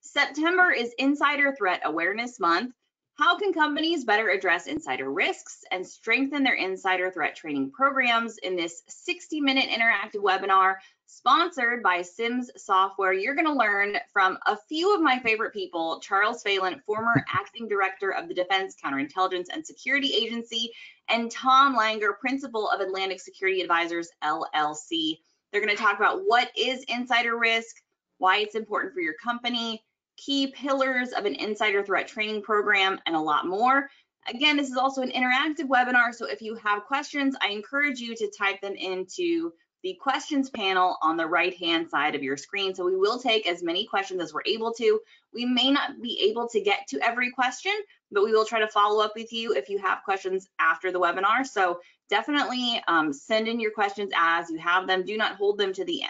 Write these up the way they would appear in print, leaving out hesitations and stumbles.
September is Insider Threat Awareness Month. How can companies better address insider risks and strengthen their insider threat training programs? In this 60-minute interactive webinar sponsored by Sims Software, you're going to learn from a few of my favorite people: Charles Phelan, former acting director of the Defense Counterintelligence and Security Agency, and Tom Langer, principal of Atlantic Security Advisors, LLC. They're going to talk about what is insider risk, why it's important for your company, key pillars of an insider threat training program, and a lot more. Again, this is also an interactive webinar, so if you have questions, I encourage you to type them into the questions panel on the right-hand side of your screen. So we will take as many questions as we're able to. We may not be able to get to every question, but we will try to follow up with you if you have questions after the webinar. So definitely send in your questions as you have them. Do not hold them to the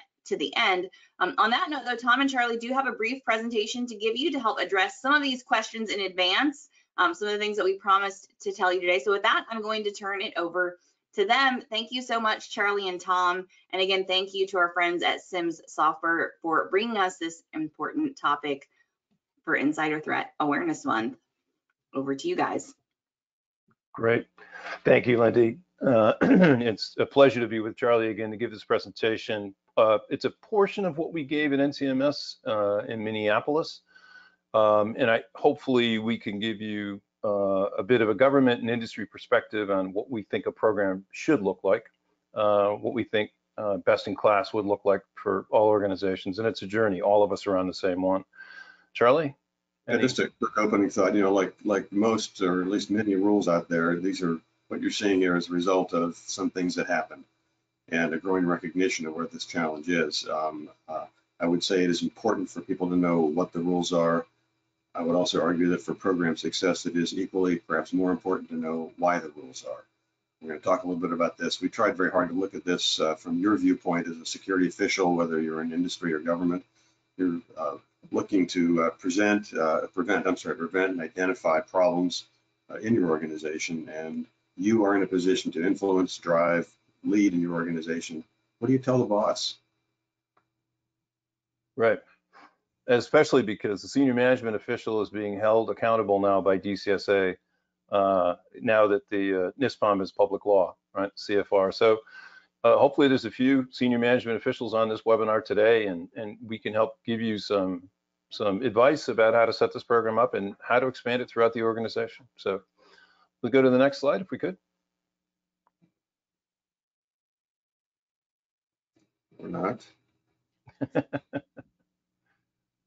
end. On that note, though, Tom and Charlie do have a brief presentation to give you to help address some of these questions in advance, some of the things that we promised to tell you today. So with that, I'm going to turn it over to them. Thank you so much, Charlie and Tom. And again, thank you to our friends at Sims Software for bringing us this important topic for Insider Threat Awareness Month. Over to you guys. Great. Thank you, Lindy. It's a pleasure to be with Charlie again to give this presentation. It's a portion of what we gave at NCMS in Minneapolis, and hopefully we can give you a bit of a government and industry perspective on what we think a program should look like, what we think best in class would look like for all organizations, and it's a journey. All of us are on the same one. Charlie? Yeah, just a quick opening thought. You know, like most, or at least many rules out there, these are what you're seeing here as a result of some things that happened and a growing recognition of where this challenge is. I would say it is important for people to know what the rules are. I would also argue that for program success, it is equally, perhaps more important to know why the rules are. We're going to talk a little bit about this. We tried very hard to look at this from your viewpoint as a security official, whether you're in industry or government. You're looking to prevent and identify problems in your organization, and you are in a position to influence, drive, lead in your organization. What do you tell the boss? Right. Especially because the senior management official is being held accountable now by DCSA, now that the NISPOM is public law, right, CFR. So hopefully there's a few senior management officials on this webinar today, and we can help give you some advice about how to set this program up and how to expand it throughout the organization. So we'll go to the next slide if we could. Or not.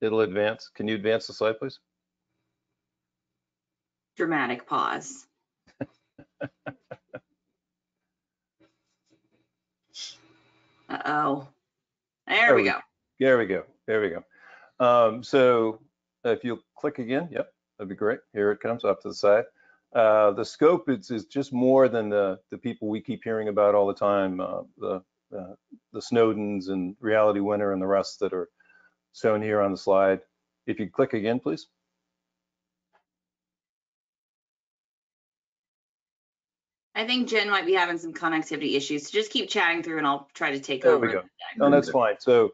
It'll advance. Can you advance the slide, please? Dramatic pause. Uh-oh. There we go. There we go. There we go. So if you'll click again, yep, that'd be great. Here it comes up to the side. The scope is just more than the people we keep hearing about all the time, the Snowdens and Reality Winner and the rest that are shown here on the slide. If you click again, please. I think Jen might be having some connectivity issues, so just keep chatting through and I'll try to take over. There we go. No, that's fine. So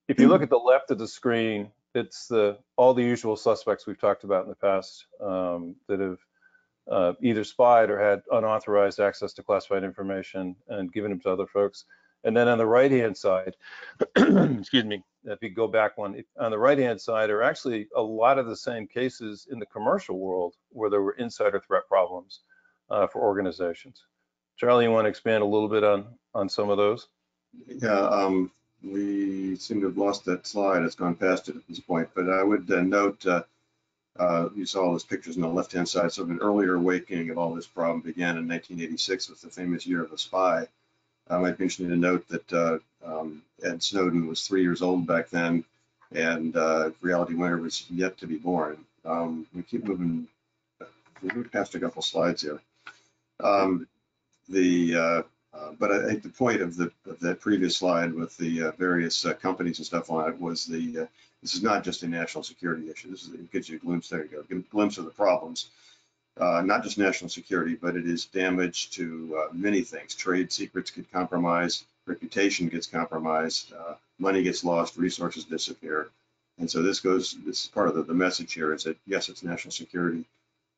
if you look at the left of the screen, it's all the usual suspects we've talked about in the past that have either spied or had unauthorized access to classified information and given them to other folks. And then on the right-hand side, excuse me, if you go back one, on the right-hand side are actually a lot of the same cases in the commercial world where there were insider threat problems for organizations. Charlie, you want to expand a little bit on some of those? Yeah, we seem to have lost that slide. It's gone past it at this point, but I would note, you saw all those pictures on the left-hand side. So an earlier awakening of all this problem began in 1986 with the famous Year of the Spy. I might be interested to note that Ed Snowden was 3 years old back then, and Reality Winner was yet to be born. We keep moving past a couple slides here. But I think the point of that previous slide with the various companies and stuff on it was this is not just a national security issue. It gives you a glimpse. There you go. Give a glimpse of the problems. Not just national security, but it is damage to many things. Trade secrets get compromised, reputation gets compromised, money gets lost, resources disappear. And so this is part of the message here is that, yes, it's national security.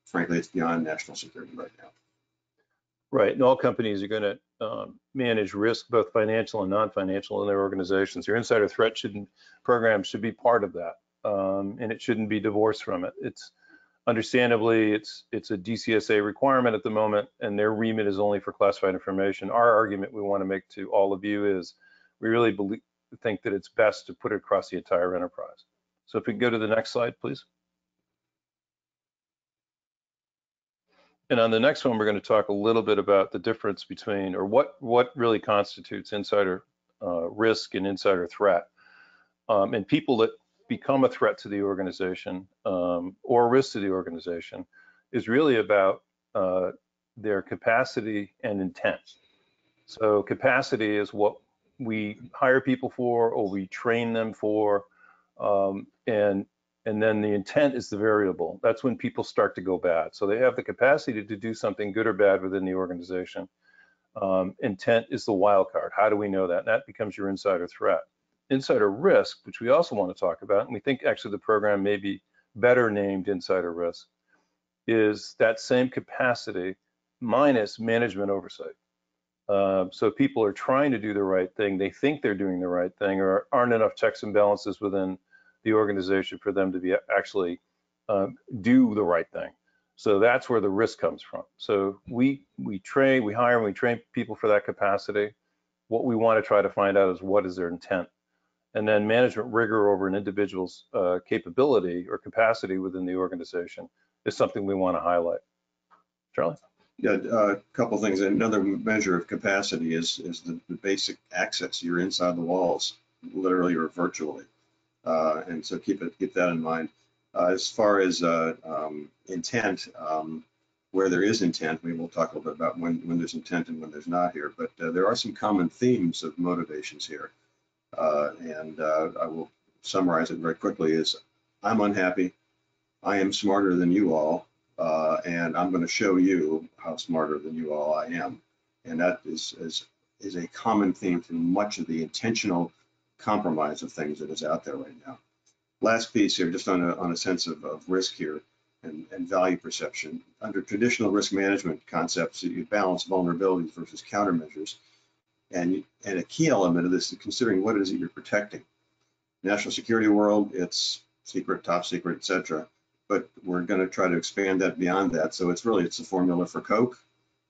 Frankly, it's beyond national security right now. Right, and all companies are going to manage risk, both financial and non-financial, in their organizations. Your insider threat program should be part of that, and it shouldn't be divorced from it. It's understandably, it's a DCSA requirement at the moment, and their remit is only for classified information. Our argument we want to make to all of you is we really think that it's best to put it across the entire enterprise. So if we can go to the next slide, please. And on the next one, we're going to talk a little bit about the difference between, or what really constitutes insider risk and insider threat. And people that become a threat to the organization or a risk to the organization is really about their capacity and intent. So capacity is what we hire people for or we train them for, and then the intent is the variable. That's when people start to go bad. So they have the capacity to do something good or bad within the organization. Intent is the wild card. How do we know that? And that becomes your insider threat. Insider risk, which we also want to talk about, and we think actually the program may be better named insider risk, is that same capacity minus management oversight. So people are trying to do the right thing. They think they're doing the right thing, or aren't enough checks and balances within the organization for them to be actually do the right thing. So that's where the risk comes from. So we hire and we train people for that capacity. What we want to try to find out is what is their intent. And then management rigor over an individual's capability or capacity within the organization is something we want to highlight. Charlie? Yeah, a couple things. Another measure of capacity is the basic access. You're inside the walls, literally or virtually. And so keep that in mind. As far as intent, where there is intent, maybe we'll talk a little bit about when there's intent and when there's not here, but there are some common themes of motivations here. And I will summarize it very quickly is I'm unhappy, I am smarter than you all, and I'm going to show you how smarter than you all I am. And that is a common theme through much of the intentional compromise of things that is out there right now. Last piece here, just on a sense of risk here and value perception. Under traditional risk management concepts, you balance vulnerabilities versus countermeasures. And a key element of this is considering what it is that you're protecting. National security world, it's secret, top secret, etc. But we're going to try to expand that beyond that. So it's a formula for Coke.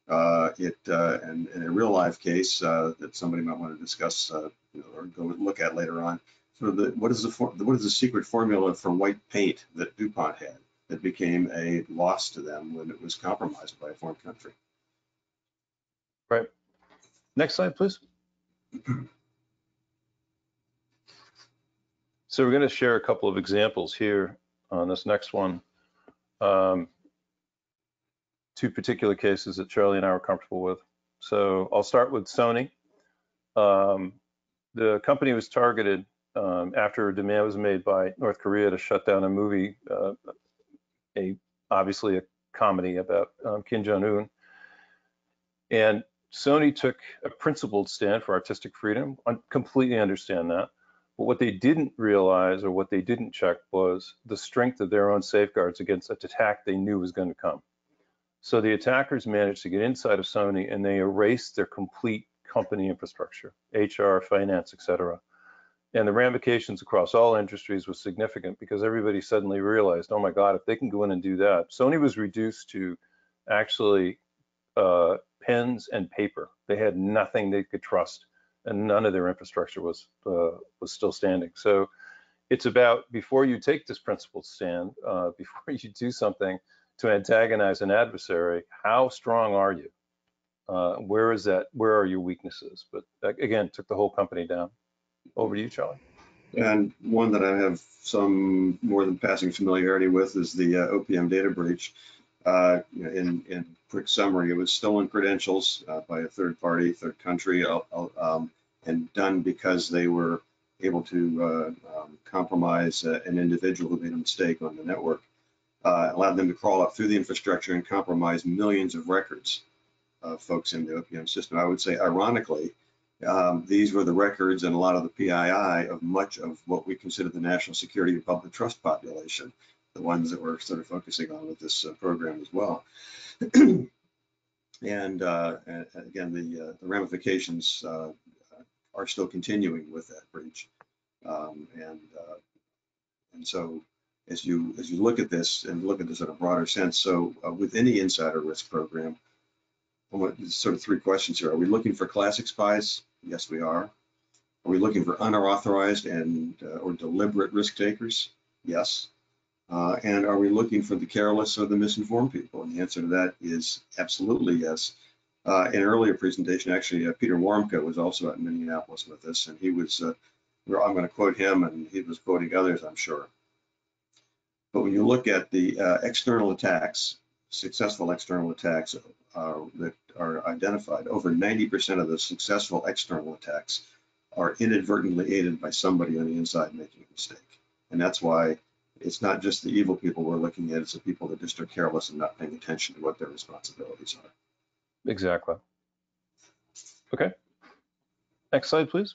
And in a real life case that somebody might want to discuss or go look at later on. So what is the secret formula for white paint that DuPont had that became a loss to them when it was compromised by a foreign country? Right. Next slide, please. So we're going to share a couple of examples here on this next one. Two particular cases that Charlie and I were comfortable with. So I'll start with Sony. The company was targeted after a demand was made by North Korea to shut down a movie, obviously a comedy about Kim Jong-un. And Sony took a principled stand for artistic freedom. I completely understand that. But what they didn't realize or what they didn't check was the strength of their own safeguards against an attack they knew was going to come. So the attackers managed to get inside of Sony and they erased their complete company infrastructure, HR, finance, etc. And the ramifications across all industries was significant because everybody suddenly realized, oh my God, if they can go in and do that. Sony was reduced to actually pens and paper. They had nothing they could trust, and none of their infrastructure was still standing. So it's about, before you take this principled stand, before you do something to antagonize an adversary, how strong are you? Where are your weaknesses? But again, took the whole company down. Over to you, Charlie. And one that I have some more than passing familiarity with is the OPM data breach. In quick summary, it was stolen credentials by a third party, third country, and done because they were able to compromise an individual who made a mistake on the network. Allowed them to crawl up through the infrastructure and compromise millions of records of folks in the OPM system. I would say, ironically, These were the records and a lot of the PII of much of what we consider the national security and public trust population, the ones that we're sort of focusing on with this program as well. And again, the ramifications are still continuing with that breach. And so as you look at this and look at this in a broader sense, so with any insider risk program, sort of three questions here. Are we looking for classic spies? Yes, we are. Are we looking for unauthorized and or deliberate risk takers? Yes. And are we looking for the careless or the misinformed people? And the answer to that is absolutely yes. In an earlier presentation, actually, Peter Warmka was also at Minneapolis with us, and he was, I'm going to quote him, and he was quoting others, I'm sure. But when you look at the external attacks, successful external attacks that are identified, over 90% of the successful external attacks are inadvertently aided by somebody on the inside making a mistake. And that's why it's not just the evil people we're looking at, it's the people that just are careless and not paying attention to what their responsibilities are. Exactly. Okay. Next slide, please.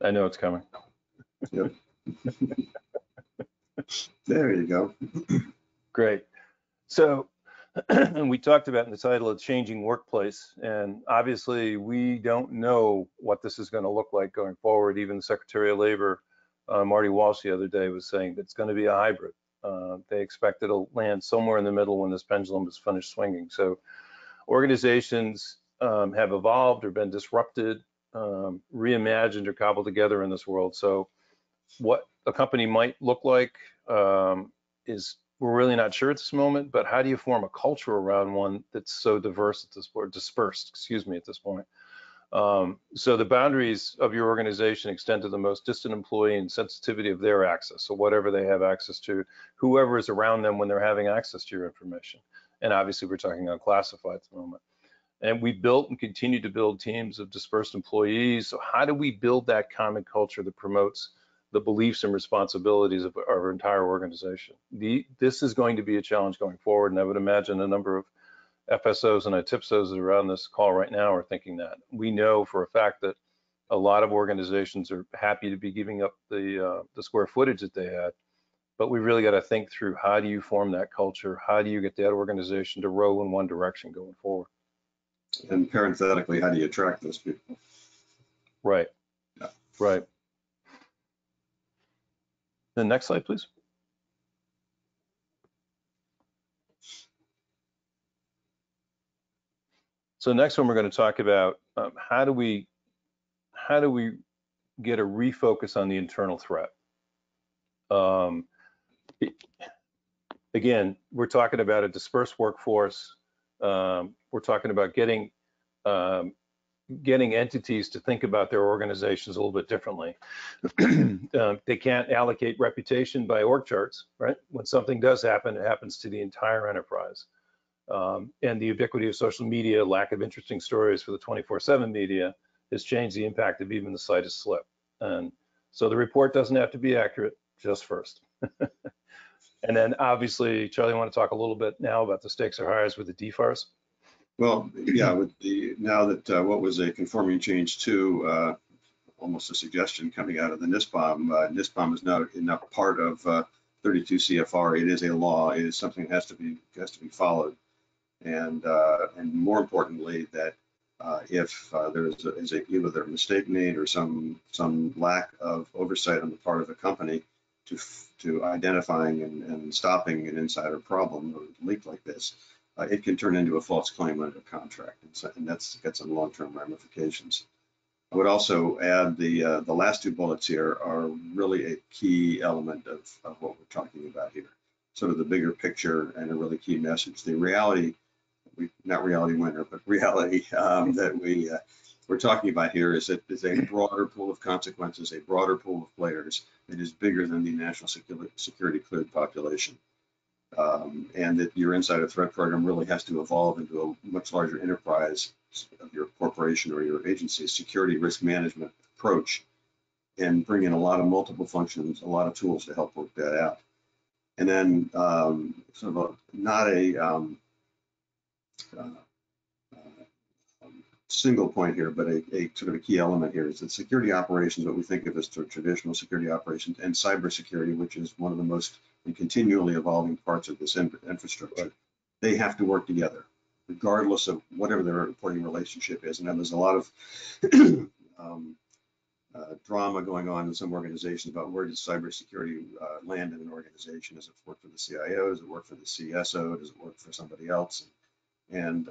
I know it's coming. Yep. There you go. Great. So and we talked about in the title of Changing Workplace, and obviously we don't know what this is going to look like going forward. Even the Secretary of Labor, Marty Walsh, the other day was saying that it's going to be a hybrid. They expect it'll land somewhere in the middle when this pendulum is finished swinging. So organizations have evolved or been disrupted, reimagined or cobbled together in this world. So what a company might look like is we're really not sure at this moment, but how do you form a culture around one that's so diverse at this point, dispersed, excuse me, at this point? So the boundaries of your organization extend to the most distant employee and sensitivity of their access. So whatever they have access to, whoever is around them when they're having access to your information. And obviously we're talking unclassified at the moment. And we built and continue to build teams of dispersed employees. So how do we build that common culture that promotes the beliefs and responsibilities of our entire organization? This is going to be a challenge going forward, and I would imagine a number of FSOs and ITIPSOs that are on this call right now are thinking that. We know for a fact that a lot of organizations are happy to be giving up the square footage that they had, but we really got to think through how do you form that culture? How do you get that organization to row in one direction going forward? And parenthetically, how do you attract those people? Right. Yeah. Right. The next slide, please. So next one, we're going to talk about how do we get a refocus on the internal threat. Again, we're talking about a dispersed workforce. We're talking about getting entities to think about their organizations a little bit differently. They can't allocate reputation by org charts, right? When something does happen, it happens to the entire enterprise. And the ubiquity of social media, lack of interesting stories for the 24/7 media has changed the impact of even the slightest slip. And so the report doesn't have to be accurate, just first. And then obviously, Charlie, I want to talk a little bit now about the stakes are highest with the DFARS. Well, yeah, with the now that what was a conforming change to almost a suggestion coming out of the NISPOM. NISPOM is now part of 32 CFR. It is a law. It is something that has to be followed. And more importantly, that if there is either a mistake made or some lack of oversight on the part of the company to identifying and stopping an insider problem or leak like this, it can turn into a false claim under contract, and that's got some long-term ramifications. I would also add the last two bullets here are really a key element of what we're talking about here, sort of the bigger picture and a really key message. The reality, not reality winner, but reality that we're talking about here is that there's a broader pool of consequences, a broader pool of players that is bigger than the national security cleared population. And that your insider threat program really has to evolve into a much larger enterprise of your corporation or your agency's security risk management approach and bring in a lot of multiple functions, a lot of tools to help work that out. And then sort of not a single point here, but a sort of a key element here is that security operations, what we think of as traditional security operations, and cybersecurity, which is one of the most and continually evolving parts of this infrastructure, they have to work together, regardless of whatever their reporting relationship is. And then there's a lot of drama going on in some organizations about where does cybersecurity land in an organization. Does it work for the CIO? Does it work for the CSO? Does it work for somebody else? And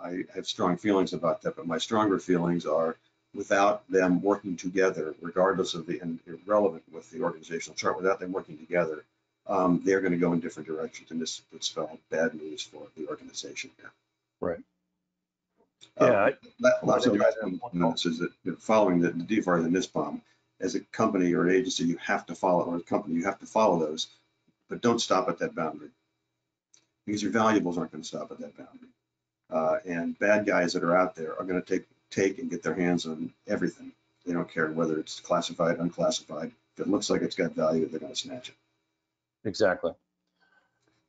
I have strong feelings about that, but my stronger feelings are without them working together, regardless of and irrelevant with the organizational chart, without them working together, they're going to go in different directions, and this would spell bad news for the organization here. Right. Yeah. Last thing is that following the DFARS and NISPOM, as a company or an agency, you have to follow, or a company, you have to follow those, but don't stop at that boundary, because your valuables aren't going to stop at that boundary. And bad guys that are out there are going to take and get their hands on everything. They don't care whether it's classified, unclassified. If it looks like it's got value, they're going to snatch it. Exactly.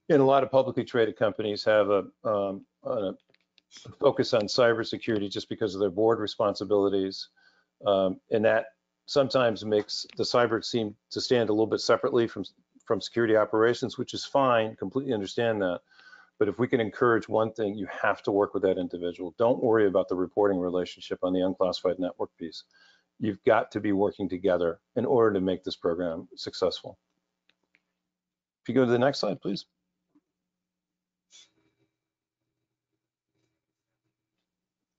And a lot of publicly traded companies have a focus on cybersecurity just because of their board responsibilities, and that sometimes makes the cyber seem to stand a little bit separately from security operations, which is fine. Completely understand that. But if we can encourage one thing, you have to work with that individual. Don't worry about the reporting relationship on the unclassified network piece. You've got to be working together in order to make this program successful. If you go to the next slide, please.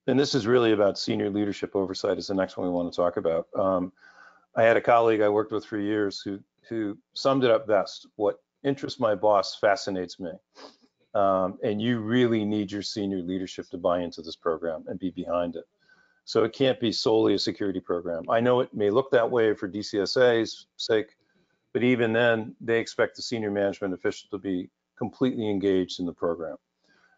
And this is really about senior leadership oversight is the next one we want to talk about. I had a colleague I worked with for years who summed it up best. What interests my boss fascinates me. And you really need your senior leadership to buy into this program and be behind it. So it can't be solely a security program. I know it may look that way for DCSA's sake, but even then, they expect the senior management official to be completely engaged in the program.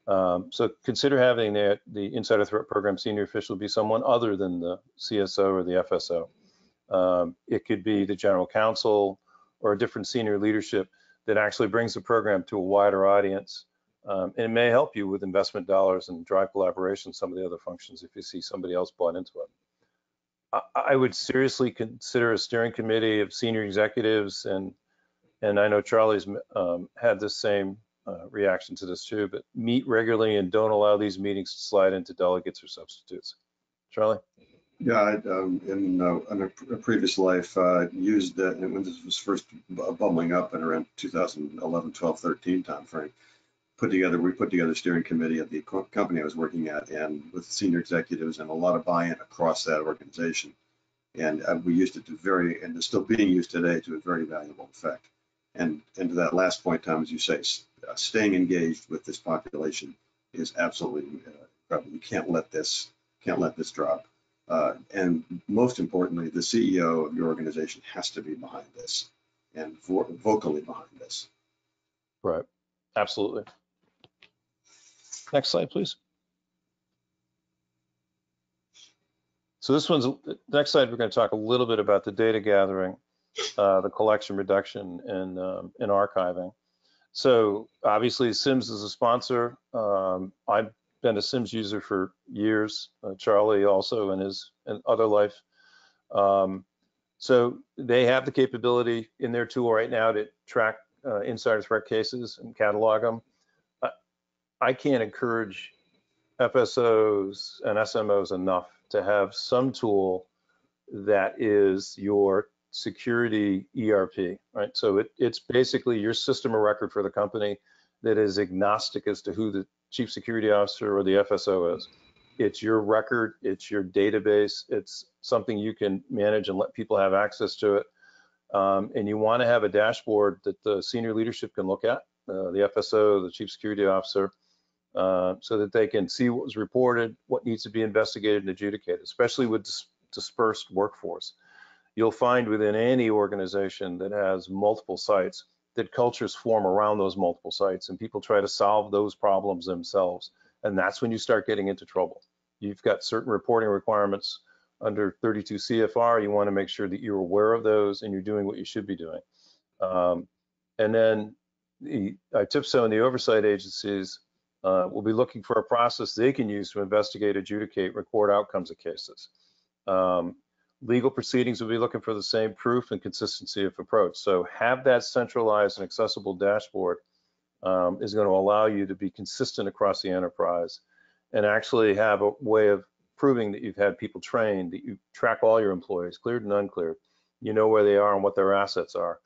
So consider having the Insider Threat Program senior official be someone other than the CSO or the FSO. It could be the general counsel or a different senior leadership that actually brings the program to a wider audience. And it may help you with investment dollars and drive collaboration, some of the other functions, if you see somebody else bought into it. I would seriously consider a steering committee of senior executives, and I know Charlie's had the same reaction to this too, but meet regularly and don't allow these meetings to slide into delegates or substitutes. Charlie? Yeah, in a previous life, used that when this was first bubbling up in around 2011, 12, 13 timeframe. We put together a steering committee at the company I was working at, and with senior executives and a lot of buy-in across that organization. And we used it and it's still being used today to a very valuable effect. And to that last point, Tom, as you say, staying engaged with this population is absolutely incredible. You can't let this drop. And most importantly, the CEO of your organization has to be behind this and vocally behind this. Right, absolutely. Next slide, please. So this one's, next slide, we're going to talk a little bit about the data gathering, the collection, reduction, and archiving. So obviously SIMS is a sponsor. I've been a SIMS user for years, Charlie also in his other life. So they have the capability in their tool right now to track insider threat cases and catalog them. I can't encourage FSOs and SMOs enough to have some tool that is your security ERP, right? So it's basically your system of record for the company that is agnostic as to who the chief security officer or the FSO is. It's your record, it's your database, it's something you can manage and let people have access to it. And you want to have a dashboard that the senior leadership can look at, the FSO, the chief security officer, so that they can see what was reported, what needs to be investigated and adjudicated, especially with dispersed workforce. You'll find within any organization that has multiple sites that cultures form around those multiple sites, and people try to solve those problems themselves. And that's when you start getting into trouble. You've got certain reporting requirements under 32 CFR. You want to make sure that you're aware of those and you're doing what you should be doing. And then the TIPSO and the oversight agencies will be looking for a process they can use to investigate, adjudicate, record outcomes of cases. Legal proceedings will be looking for the same proof and consistency of approach. So have that centralized and accessible dashboard is going to allow you to be consistent across the enterprise and actually have a way of proving that you've had people trained, that you track all your employees, cleared and uncleared, you know where they are and what their assets are,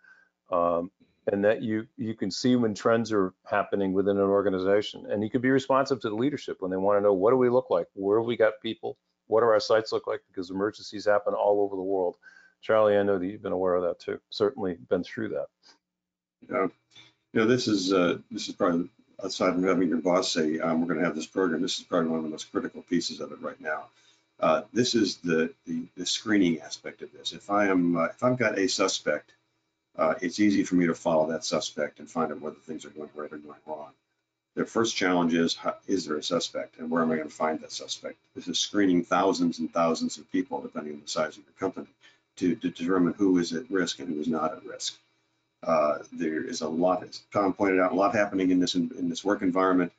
and that you can see when trends are happening within an organization. And you can be responsive to the leadership when they want to know, what do we look like? Where have we got people? What do our sites look like? Because emergencies happen all over the world. Charlie, I know that you've been aware of that too. Certainly been through that. Yeah. You know, this is probably, aside from having your boss say, we're going to have this program, this is probably one of the most critical pieces of it right now. This is the screening aspect of this. If I've got a suspect, it's easy for me to follow that suspect and find out whether things are going right or going wrong. The first challenge is there a suspect, and where am I going to find that suspect? This is screening thousands and thousands of people, depending on the size of your company, to determine who is at risk and who is not at risk. There is a lot, as Tom pointed out, a lot happening in this work environment.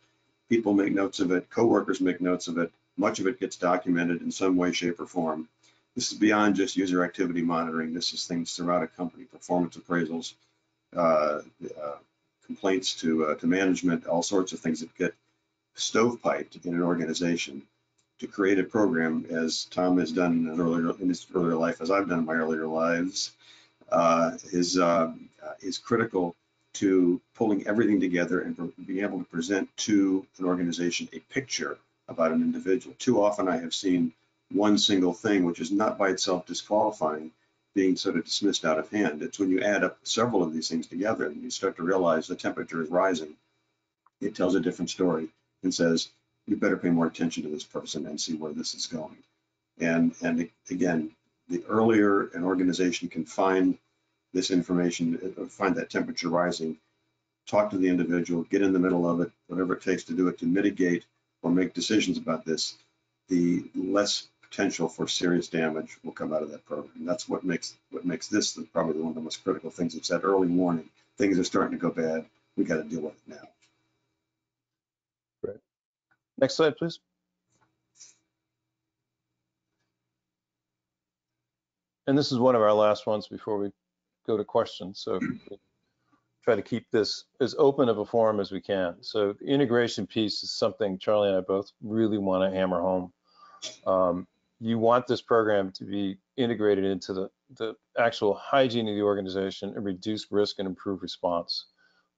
People make notes of it, coworkers make notes of it. Much of it gets documented in some way, shape, or form. This is beyond just user activity monitoring. This is things throughout a company, performance appraisals, complaints to management, all sorts of things that get stovepiped in an organization. To create a program, as Tom has done in his earlier life, as I've done in my earlier lives, is critical to pulling everything together and being able to present to an organization a picture about an individual. Too often I have seen one single thing, which is not by itself disqualifying, being sort of dismissed out of hand. It's when you add up several of these things together and you start to realize the temperature is rising. It tells a different story and says, you better pay more attention to this person and see where this is going. And again, the earlier an organization can find this information, find that temperature rising, talk to the individual, get in the middle of it, whatever it takes to do it, to mitigate or make decisions about this, the less potential for serious damage will come out of that program. That's what makes this probably one of the most critical things. It's that early warning. Things are starting to go bad. We got to deal with it now. Great. Next slide, please. And this is one of our last ones before we go to questions. So we'll try to keep this as open of a forum as we can. So the integration piece is something Charlie and I both really want to hammer home. You want this program to be integrated into the actual hygiene of the organization and reduce risk and improve response.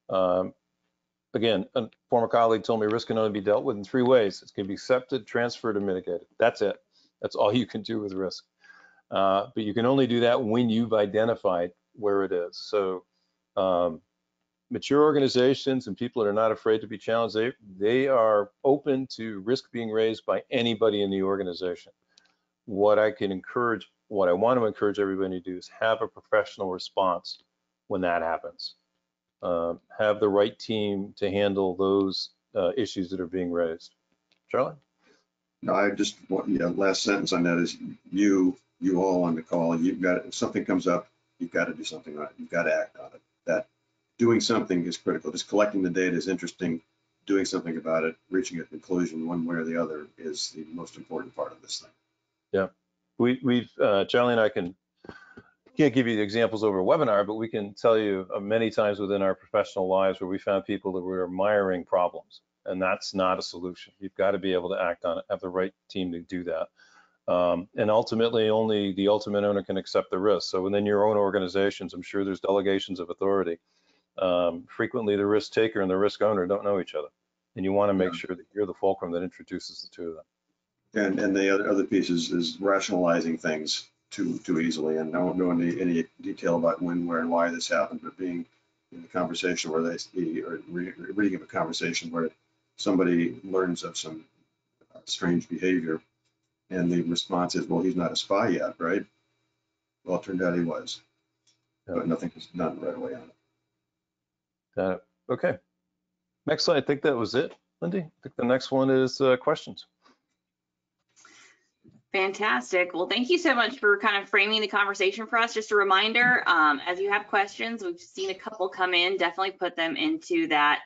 Again, a former colleague told me risk can only be dealt with in 3 ways. It can be accepted, transferred, or mitigated. That's it. That's all you can do with risk. But you can only do that when you've identified where it is. So mature organizations and people that are not afraid to be challenged, they are open to risk being raised by anybody in the organization. What I want to encourage everybody to do is have a professional response when that happens. Have the right team to handle those issues that are being raised. Charlie? No, I just want, last sentence on that is you all on the call, you've got, if something comes up, you've got to do something on it. You've got to act on it. That doing something is critical. Just collecting the data is interesting. Doing something about it, reaching a conclusion one way or the other is the most important part of this thing. Yeah, we've Charlie and I can't give you the examples over a webinar, but we can tell you many times within our professional lives where we found people that were admiring problems, and that's not a solution. You've got to be able to act on it, have the right team to do that. And ultimately, only the ultimate owner can accept the risk. So within your own organizations, I'm sure there's delegations of authority. Frequently, the risk taker and the risk owner don't know each other, and you want to make sure that you're the fulcrum that introduces the two of them. And the other piece is rationalizing things too easily, and I won't go into any detail about when, where, and why this happened, but being in a conversation where reading of a conversation where somebody learns of some strange behavior, and the response is, well, he's not a spy yet, right? Well, it turned out he was, but nothing was done right away on it. Okay. Next slide. I think that was it, Lindy. I think the next one is questions. Fantastic. Well, thank you so much for kind of framing the conversation for us. Just a reminder, as you have questions, we've seen a couple come in, definitely put them into that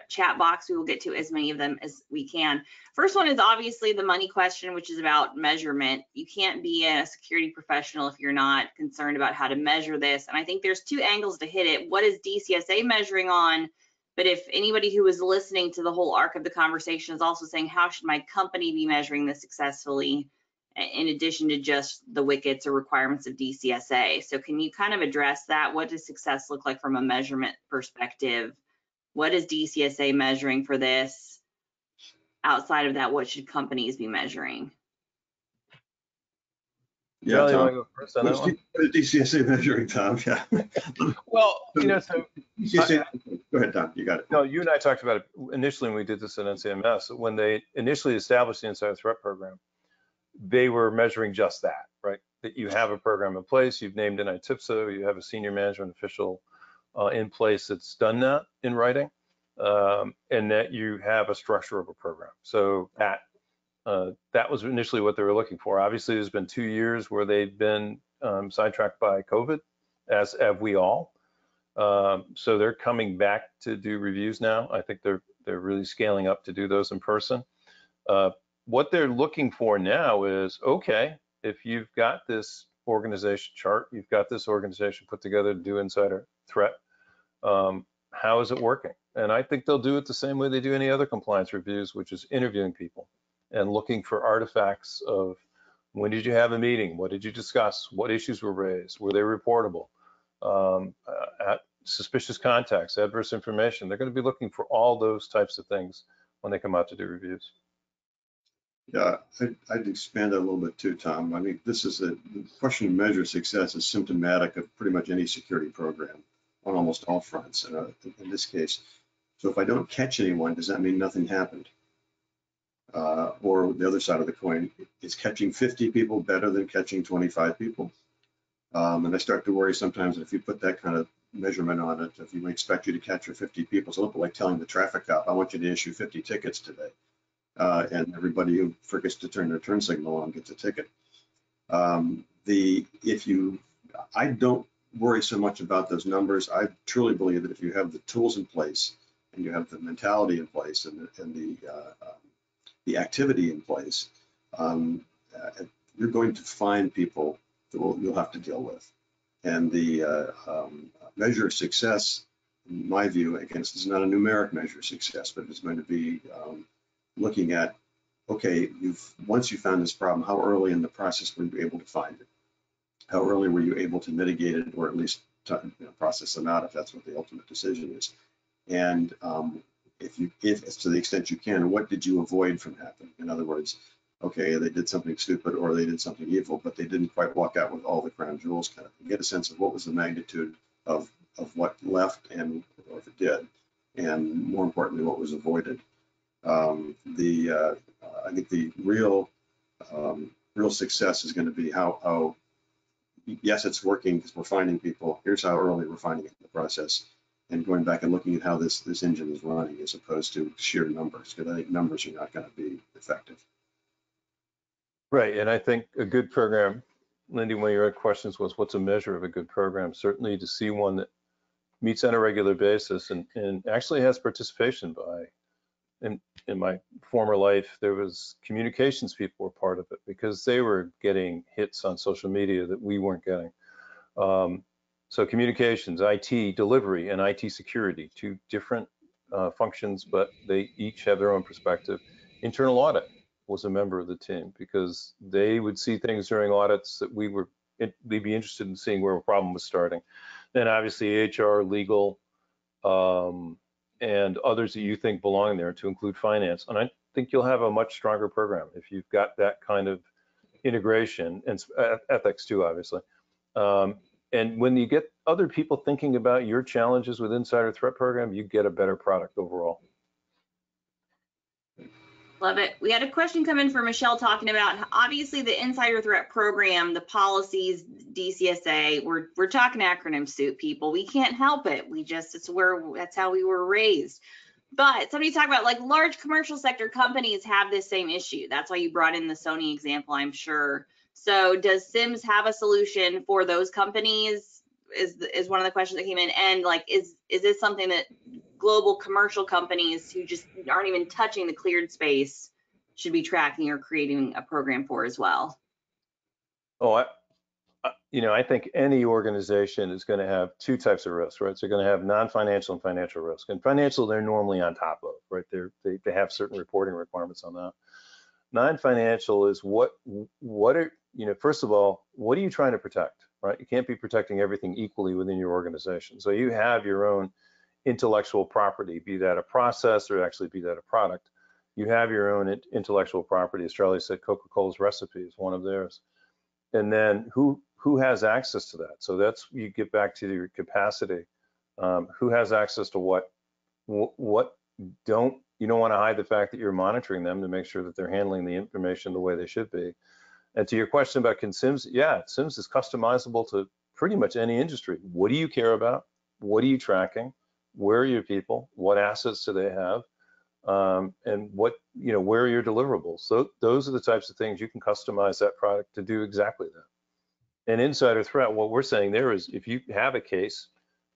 chat box. We will get to as many of them as we can. First one is obviously the money question, which is about measurement. You can't be a security professional if you're not concerned about how to measure this. And I think there's two angles to hit it. What is DCSA measuring on? But if anybody who was listening to the whole arc of the conversation is also saying, how should my company be measuring this successfully, in addition to just the wickets or requirements of DCSA? So can you kind of address that? What does success look like from a measurement perspective? What is DCSA measuring for this? Outside of that, what should companies be measuring? Yeah, Tom, you want to go first on that one? What is DCSA measuring, Tom? Yeah. Well, so DCSA, go ahead, Tom. You got it. No, you and I talked about it initially when we did this at NCMS. When they initially established the Insider Threat Program, they were measuring just that, right? That you have a program in place, you've named an ITIPSO, you have a senior management official in place that's done that in writing, and that you have a structure of a program. So that was initially what they were looking for. Obviously, there's been 2 years where they've been sidetracked by COVID, as have we all. So they're coming back to do reviews now. I think they're really scaling up to do those in person. What they're looking for now is, okay, if you've got this organization chart, you've got this organization put together to do insider threat, how is it working? And I think they'll do it the same way they do any other compliance reviews, which is interviewing people and looking for artifacts of when did you have a meeting? What did you discuss? What issues were raised? Were they reportable? Suspicious contacts, adverse information. They're going to be looking for all those types of things when they come out to do reviews. Yeah, I'd expand that a little bit too, Tom. I mean, the question of measure success is symptomatic of pretty much any security program on almost all fronts in this case. So if I don't catch anyone, does that mean nothing happened? Or the other side of the coin, is catching 50 people better than catching 25 people? And I start to worry sometimes that if you put that kind of measurement on it, if you expect you to capture 50 people, it's a little bit like telling the traffic cop, I want you to issue 50 tickets today. And everybody who forgets to turn their turn signal on gets a ticket. I don't worry so much about those numbers. I truly believe that if you have the tools in place and you have the mentality in place and the activity in place, you're going to find people that you'll have to deal with. And the measure of success, in my view, again, this is not a numeric measure of success, but it's going to be looking at, okay, once you found this problem, how early in the process were you able to find it? How early were you able to mitigate it, or at least process them out if that's what the ultimate decision is? And if to the extent you can, what did you avoid from happening? In other words, okay, they did something stupid or they did something evil, but they didn't quite walk out with all the crown jewels. Kind of get a sense of what was the magnitude of what left and or if it did, and more importantly, what was avoided. I think the real success is going to be how yes, it's working because we're finding people. Here's how early we're finding it in the process, and going back and looking at how this engine is running as opposed to sheer numbers, because I think numbers are not going to be effective. Right, and I think a good program, Lindy, one of your questions was, what's a measure of a good program? Certainly to see one that meets on a regular basis and actually has participation by, in my former life, there was communications people were part of it because they were getting hits on social media that we weren't getting. So communications, IT delivery, and IT security, two different functions, but they each have their own perspective. Internal audit was a member of the team because they would see things during audits that they'd be interested in seeing where a problem was starting. Then obviously HR, legal, and others that you think belong there, to include finance. And I think you'll have a much stronger program if you've got that kind of integration, and ethics too, obviously. And when you get other people thinking about your challenges with Insider Threat Program, you get a better product overall. Love it. We had a question come in from Michelle talking about, obviously, the Insider Threat Program, the policies, DCSA, we're talking acronym soup, people. We can't help it. That's how we were raised. But somebody talked about like large commercial sector companies have this same issue. That's why you brought in the Sony example, I'm sure. So does SIMS have a solution for those companies is one of the questions that came in. And like, is this something that global commercial companies who just aren't even touching the cleared space should be tracking or creating a program for as well? Oh, I think any organization is going to have two types of risks, right? So they're going to have non-financial and financial risk. And financial, they're normally on top of, right? They have certain reporting requirements on that. Non-financial is what are, first of all, what are you trying to protect, right? You can't be protecting everything equally within your organization. So you have your own intellectual property, be that a process or actually be that a product. You have your own intellectual property. As Charlie said, Coca-Cola's recipe is one of theirs. And then who has access to that? So that's, you get back to your capacity. Who has access to what you don't want to hide the fact that you're monitoring them to make sure that they're handling the information the way they should be. And to your question about can SIMS, yeah, SIMS is customizable to pretty much any industry. What do you care about? What are you tracking? Where are your people? What assets do they have? And what, where are your deliverables? So those are the types of things you can customize that product to do exactly that. And insider threat, what we're saying there is if you have a case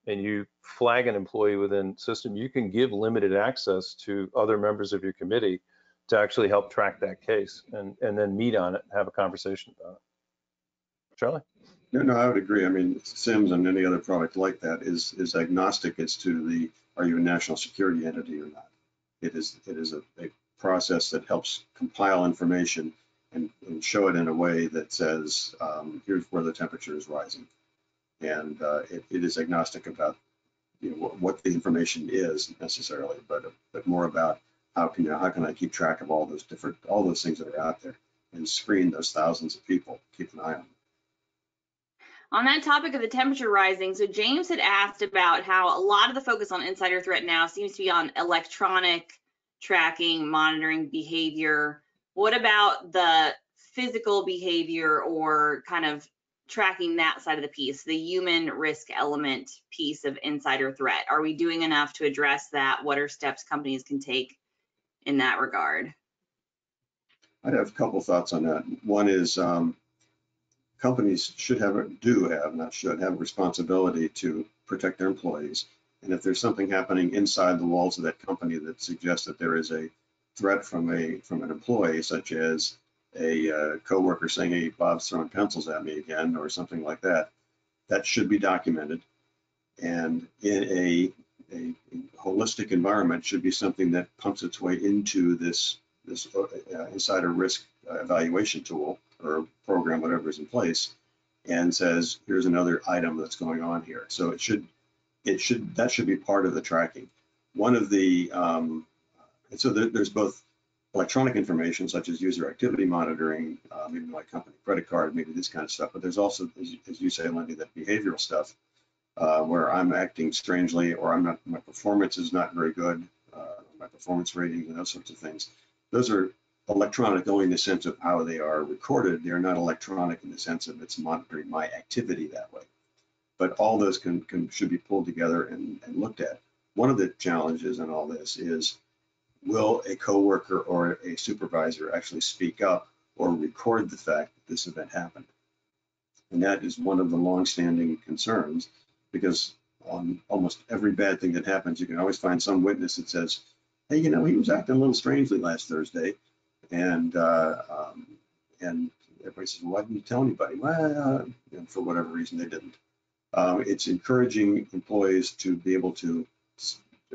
and you flag an employee within system, you can give limited access to other members of your committee to actually help track that case and then meet on it and have a conversation about it. Charlie? No, I would agree. I mean, SIMS and any other product like that is agnostic as to are you a national security entity or not. It is a process that helps compile information and show it in a way that says, here's where the temperature is rising. And it is agnostic about what the information is necessarily, but more about how can I keep track of all those things that are out there and screen those thousands of people, keep an eye on them. On that topic of the temperature rising, so James had asked about how a lot of the focus on insider threat now seems to be on electronic tracking, monitoring behavior. What about the physical behavior or kind of tracking that side of the piece, the human risk element piece of insider threat? Are we doing enough to address that? What are steps companies can take in that regard? I'd have a couple thoughts on that. One is companies have a responsibility to protect their employees. And if there's something happening inside the walls of that company that suggests that there is a threat from an employee, such as a coworker saying, "Hey, Bob's throwing pencils at me again," or something like that, that should be documented. And in a holistic environment, should be something that pumps its way into this insider risk evaluation tool or program, whatever is in place, and says, here's another item that's going on here. So that should be part of the tracking. One of the and so there's both electronic information such as user activity monitoring, maybe my company credit card, maybe this kind of stuff, but there's also, as you say, Lindy, that behavioral stuff where I'm acting strangely or my performance is not very good, my performance ratings and those sorts of things. Those are electronic only in the sense of how they are recorded. They're not electronic in the sense of it's monitoring my activity that way. But all those should be pulled together and looked at. One of the challenges in all this is, will a coworker or a supervisor actually speak up or record the fact that this event happened? And that is one of the long-standing concerns, because on almost every bad thing that happens, you can always find some witness that says, hey, he was acting a little strangely last Thursday. And everybody says, well, why didn't you tell anybody? Well, for whatever reason, they didn't. It's encouraging employees to be able to,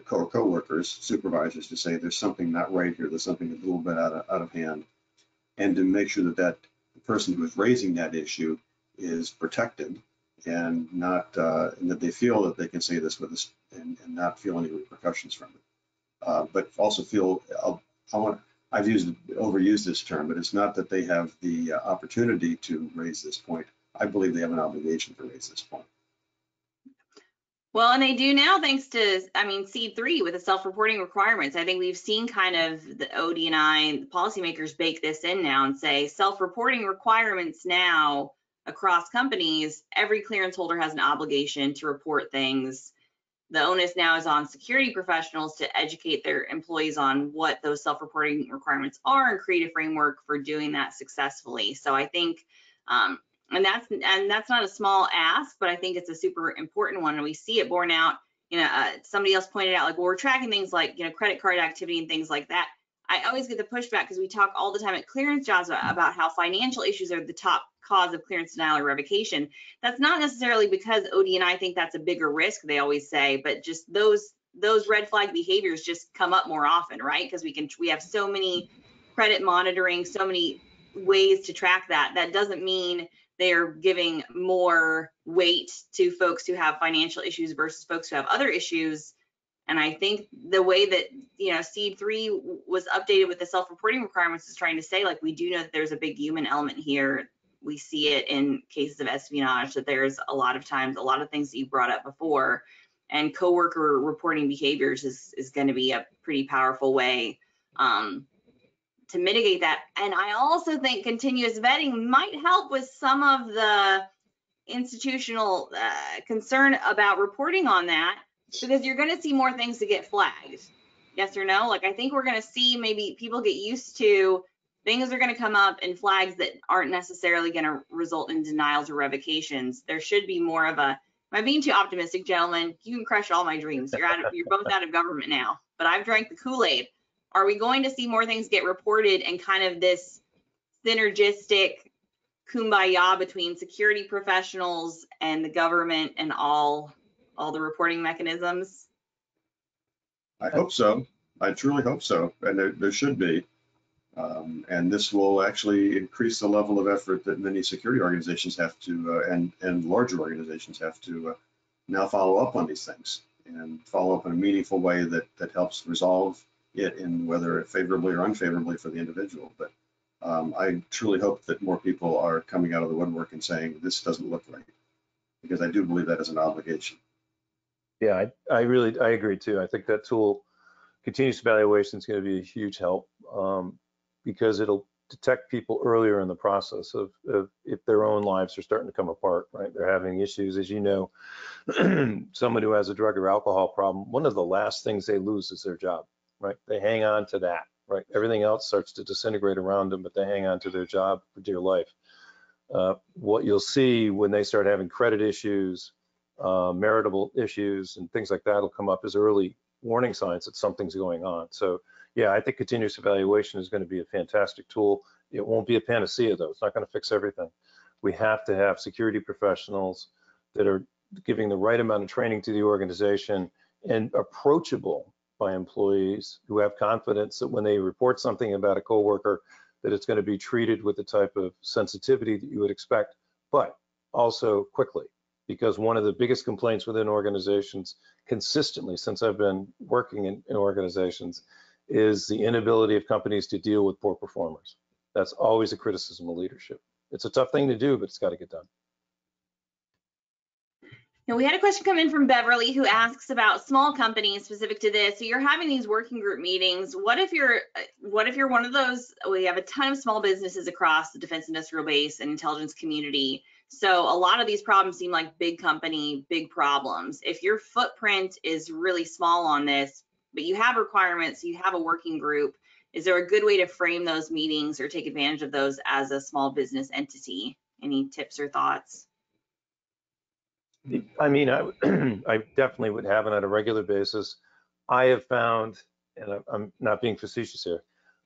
co-workers, supervisors, to say there's something not right here, there's something a little bit out of hand, and to make sure that the person who is raising that issue is protected and not and that they feel that they can say this with us and not feel any repercussions from it. But also feel, I've overused this term, but it's not that they have the opportunity to raise this point. I believe they have an obligation to raise this point. Well, and they do now, thanks to, Seed 3 with the self-reporting requirements. I think we've seen kind of the OD&I, the policymakers bake this in now and say self-reporting requirements now across companies, every clearance holder has an obligation to report things. the onus now is on security professionals to educate their employees on what those self-reporting requirements are and create a framework for doing that successfully. So I think, and that's not a small ask, but I think it's a super important one, and we see it borne out. Somebody else pointed out, like, well, we're tracking things like, credit card activity and things like that. I always get the pushback because we talk all the time at clearance jobs about how financial issues are the top cause of clearance denial or revocation. That's not necessarily because OD and I think that's a bigger risk, they always say, but just those red flag behaviors just come up more often, right? Because we have so many credit monitoring, so many ways to track that. That doesn't mean they're giving more weight to folks who have financial issues versus folks who have other issues. And I think the way that, SEED 3 was updated with the self-reporting requirements is trying to say, like, we do know that there's a big human element here. We see it in cases of espionage, that there's a lot of times, a lot of things that you brought up before, and coworker reporting behaviors is going to be a pretty powerful way to mitigate that. And I also think continuous vetting might help with some of the institutional concern about reporting on that, because you're going to see more things to get flagged. Yes or no? Like, I think we're going to see maybe people get used to things are going to come up and flags that aren't necessarily going to result in denials or revocations. There should be more of a, am I being too optimistic, gentlemen? You can crush all my dreams. You're both out of government now, but I've drank the Kool-Aid. Are we going to see more things get reported and kind of this synergistic kumbaya between security professionals and the government and all the reporting mechanisms? I hope so. I truly hope so. And there should be. And this will actually increase the level of effort that many security organizations have to, and larger organizations have to now follow up on these things and follow up in a meaningful way that helps resolve it, in whether favorably or unfavorably for the individual. But I truly hope that more people are coming out of the woodwork and saying, this doesn't look right, because I do believe that is an obligation. Yeah, I agree too. I think that tool, continuous evaluation, is going to be a huge help, because it'll detect people earlier in the process of if their own lives are starting to come apart, right? They're having issues, as you know, someone who has a drug or alcohol problem, one of the last things they lose is their job, right? They hang on to that, right? Everything else starts to disintegrate around them, but they hang on to their job for dear life. What you'll see when they start having credit issues, marital issues, and things like that will come up as early warning signs that something's going on. So yeah, I think continuous evaluation is going to be a fantastic tool. It won't be a panacea though. It's not going to fix everything. We have to have security professionals that are giving the right amount of training to the organization and approachable by employees who have confidence that when they report something about a coworker, that it's going to be treated with the type of sensitivity that you would expect, but also quickly. Because one of the biggest complaints within organizations consistently since I've been working in organizations is the inability of companies to deal with poor performers. That's always a criticism of leadership. It's a tough thing to do, but it's got to get done. Now, we had a question come in from Beverly who asks about small companies specific to this. So you're having these working group meetings. What if you're one of those? We have a ton of small businesses across the defense industrial base and intelligence community. So a lot of these problems seem like big company, big problems. If your footprint is really small on this, but you have requirements, you have a working group, is there a good way to frame those meetings or take advantage of those as a small business entity? Any tips or thoughts? I mean, I definitely would have it on a regular basis. I have found, and I'm not being facetious here,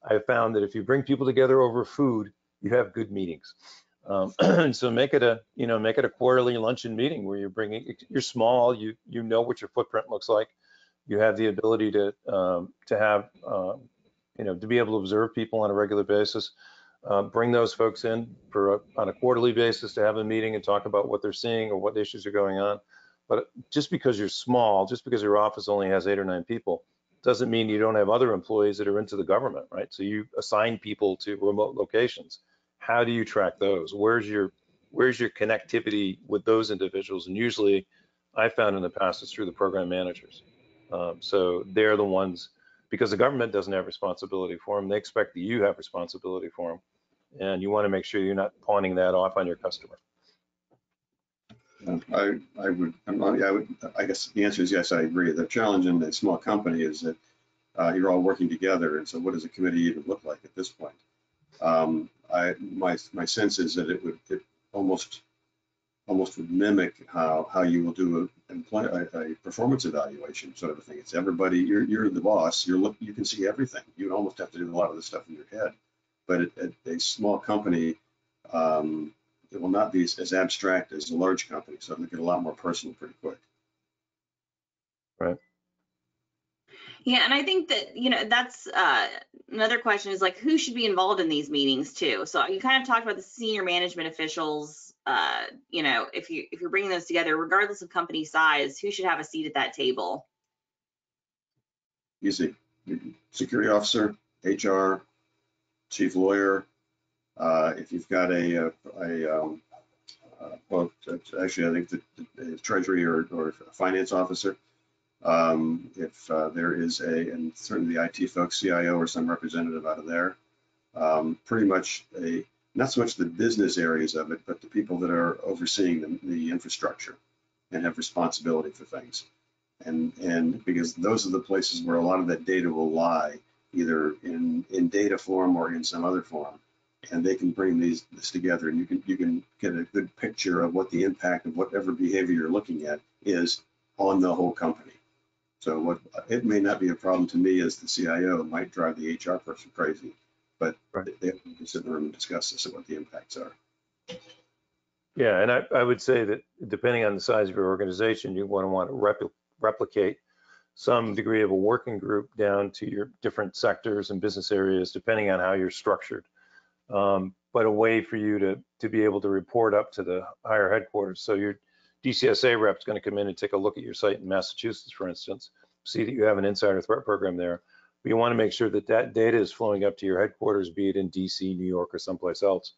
I have found that if you bring people together over food, you have good meetings. So make it a quarterly luncheon meeting where you're small, you know what your footprint looks like. You have the ability to have, to be able to observe people on a regular basis. Bring those folks in on a quarterly basis to have a meeting and talk about what they're seeing or what issues are going on. But just because you're small, just because your office only has 8 or 9 people, doesn't mean you don't have other employees that are into the government, right? So you assign people to remote locations. How do you track those? Where's your connectivity with those individuals? And usually I found in the past it's through the program managers. So they're the ones, because the government doesn't have responsibility for them. They expect that you have responsibility for them. And you want to make sure you're not pawning that off on your customer. I guess the answer is yes, I agree. The challenge in a small company is that you're all working together, and so what does a committee even look like at this point? My sense is that it almost would mimic how you will do a performance evaluation sort of a thing. It's everybody. You're the boss. You can see everything. You almost have to do a lot of this stuff in your head. But at a small company, it will not be as abstract as a large company, so it'll get a lot more personal pretty quick. Right. Yeah, and I think that, that's another question is like, who should be involved in these meetings too? So you kind of talked about the senior management officials, if you're bringing those together, regardless of company size, who should have a seat at that table? Easy. Security officer, HR, chief lawyer. If you've got well, actually, I think the treasury or finance officer. If there is and certainly the IT folks, CIO or some representative out of there, pretty much not so much the business areas of it, but the people that are overseeing the infrastructure and have responsibility for things. And because those are the places where a lot of that data will lie, either in data form or in some other form. And they can bring this together, and you can get a good picture of what the impact of whatever behavior you're looking at is on the whole company. So it may not be a problem to me as the CIO, it might drive the HR person crazy, but right. They have to sit in the room and discuss this and what the impacts are. Yeah, and I would say that depending on the size of your organization, you want to replicate some degree of a working group down to your different sectors and business areas, depending on how you're structured. But a way for you to be able to report up to the higher headquarters. So your DCSA rep is going to come in and take a look at your site in Massachusetts, for instance, see that you have an insider threat program there. But you want to make sure that that data is flowing up to your headquarters, be it in DC, New York, or someplace else,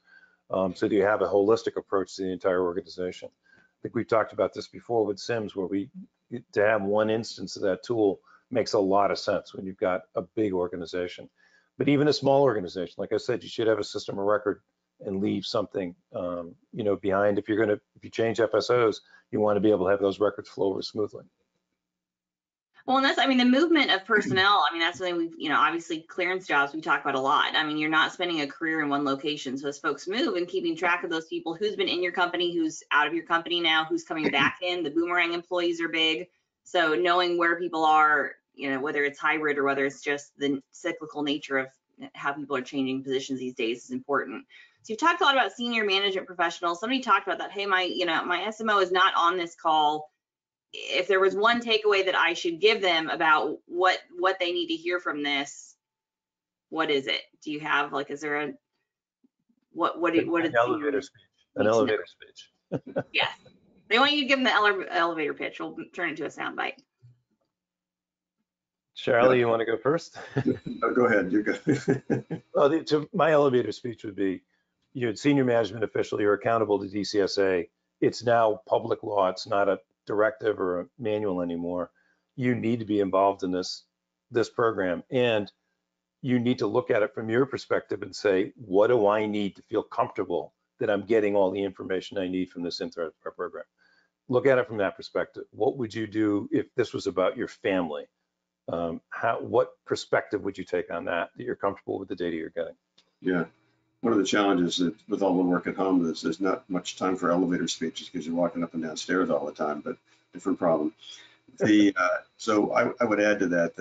so that you have a holistic approach to the entire organization. I think we've talked about this before with SIMS, where to have one instance of that tool makes a lot of sense when you've got a big organization. But even a small organization, like I said, you should have a system of record and leave something, behind. If you change FSOs, you want to be able to have those records flow over smoothly. Well, and the movement of personnel, that's something we've, obviously clearance jobs we talk about a lot. You're not spending a career in one location. So as folks move and keeping track of those people, who's been in your company, who's out of your company now, who's coming back in, the boomerang employees are big. So knowing where people are, whether it's hybrid or whether it's just the cyclical nature of how people are changing positions these days is important. So you've talked a lot about senior management professionals. Somebody talked about that. Hey, my SMO is not on this call. If there was one takeaway that I should give them about what they need to hear from this, what is it? Do you have is there an elevator speech? An elevator speech. Yes, they want you to give them the elevator pitch. We'll turn it into a soundbite. Charlie, you want to go first? No, go ahead. You go. Well, my elevator speech would be: you're a senior management official. You're accountable to DCSA. It's now public law. It's not a directive or a manual anymore. You need to be involved in this program, and you need to look at it from your perspective and say, what do I need to feel comfortable that I'm getting all the information I need from this insider threat program? Look at it from that perspective. What would you do if this was about your family? What perspective would you take on that you're comfortable with the data you're getting? Yeah. One of the challenges that with all the work at home is there's not much time for elevator speeches because you're walking up and down stairs all the time, but different problem. So I would add to that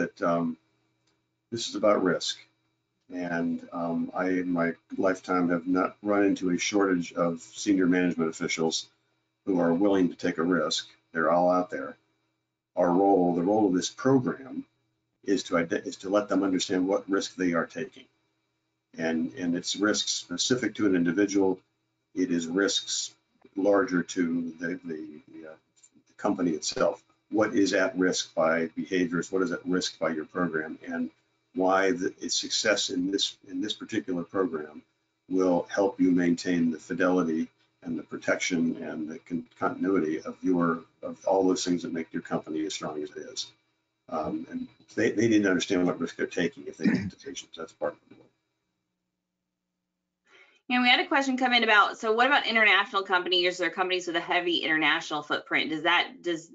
this is about risk. And I, in my lifetime, have not run into a shortage of senior management officials who are willing to take a risk. They're all out there. The role of this program is to let them understand what risk they are taking. And it's risks specific to an individual. It is risks larger to the company itself. What is at risk by behaviors? What is at risk by your program? And why its success in this particular program will help you maintain the fidelity and the protection and the continuity of all those things that make your company as strong as it is. And they need to understand what risk they're taking if they make decisions. That's part of the role. And we had a question come in about, so what about international companies or companies with a heavy international footprint? Does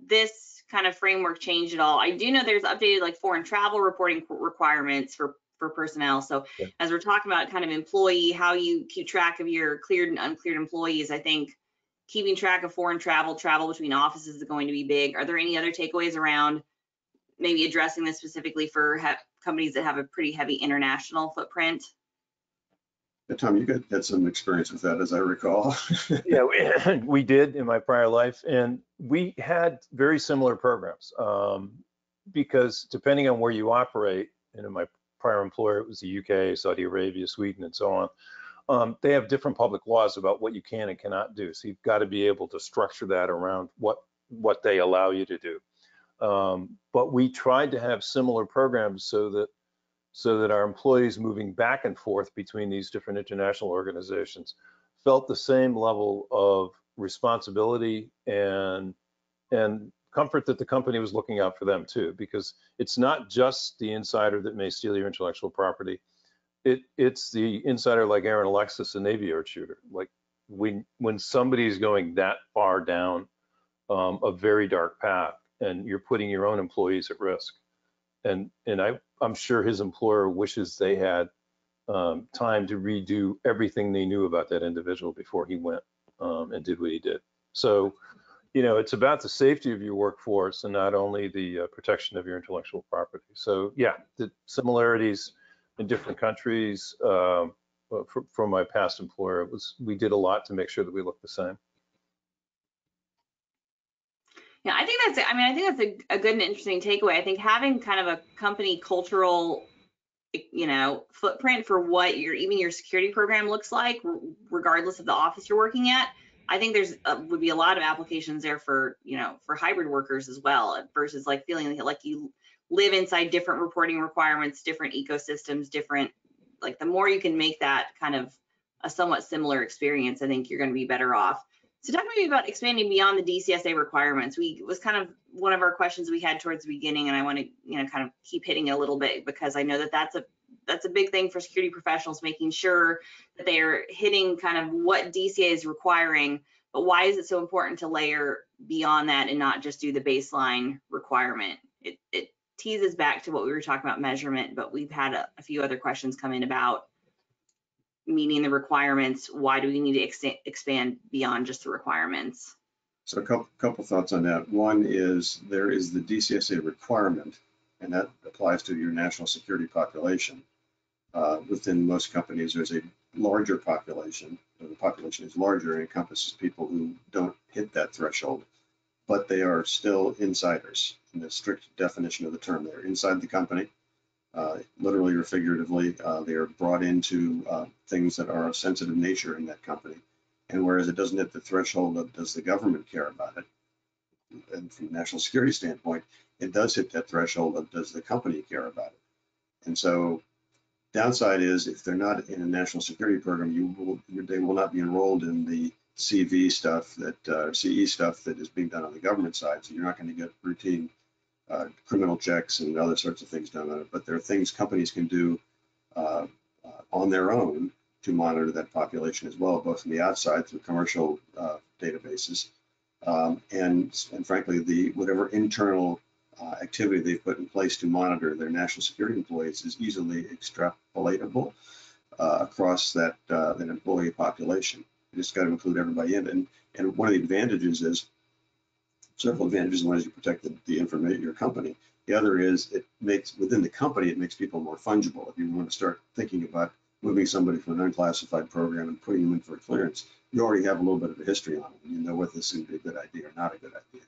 this kind of framework change at all? I do know there's updated like foreign travel reporting requirements for personnel. So Yeah. as we're talking about kind of employee, how you keep track of your cleared and uncleared employees, I think keeping track of foreign travel between offices is going to be big. Are there any other takeaways around maybe addressing this specifically for companies that have a pretty heavy international footprint? Tom, you had some experience with that, as I recall. Yeah, we did in my prior life, and we had very similar programs because depending on where you operate, and in my prior employer, it was the UK, Saudi Arabia, Sweden, and so on, they have different public laws about what you can and cannot do. So you've got to be able to structure that around what they allow you to do. But we tried to have similar programs so that our employees moving back and forth between these different international organizations felt the same level of responsibility and comfort that the company was looking out for them too, because it's not just the insider that may steal your intellectual property. It's the insider like Aaron Alexis, a Navy Yard shooter. Like when somebody's going that far down a very dark path and you're putting your own employees at risk. And I'm sure his employer wishes they had time to redo everything they knew about that individual before he went and did what he did. So, it's about the safety of your workforce and not only the protection of your intellectual property. So, yeah, the similarities in different countries from my past employer, we did a lot to make sure that we looked the same. Yeah, I think that's a good and interesting takeaway. I think having kind of a company cultural, footprint for what even your security program looks like, regardless of the office you're working at. I think there's would be a lot of applications there for hybrid workers as well, versus like feeling like you live inside different reporting requirements, different ecosystems, different, like the more you can make that kind of a somewhat similar experience, I think you're going to be better off. So talk maybe about expanding beyond the DCSA requirements. Was kind of one of our questions we had towards the beginning, and I want to kind of keep hitting it a little bit because I know that that's a big thing for security professionals, making sure that they are hitting kind of what DCA is requiring, but why is it so important to layer beyond that and not just do the baseline requirement? It teases back to what we were talking about measurement, but we've had a few other questions come in about meeting the requirements. Why do we need to expand beyond just the requirements? So a couple thoughts on that. One is there is the DCSA requirement, and that applies to your national security population. Within most companies, there's a larger population. The population is larger and encompasses people who don't hit that threshold, but they are still insiders in the strict definition of the term. They're inside the company, literally or figuratively. They are brought into things that are of sensitive nature in that company. And whereas it doesn't hit the threshold of does the government care about it, and from a national security standpoint, it does hit that threshold of does the company care about it. And so downside is if they're not in a national security program, they will not be enrolled in the CV stuff CE stuff that is being done on the government side. So you're not going to get routine criminal checks and other sorts of things done on it. But there are things companies can do on their own to monitor that population as well, both from the outside through commercial databases and frankly, whatever internal activity they've put in place to monitor their national security employees is easily extrapolatable across that employee population. You just got to include everybody in. And one of the advantages is, several advantages. One is you protect the information, your company. The other is within the company, it makes people more fungible. If you want to start thinking about moving somebody from an unclassified program and putting them in for a clearance, you already have a little bit of a history on them. You know whether this is going to be a good idea or not a good idea.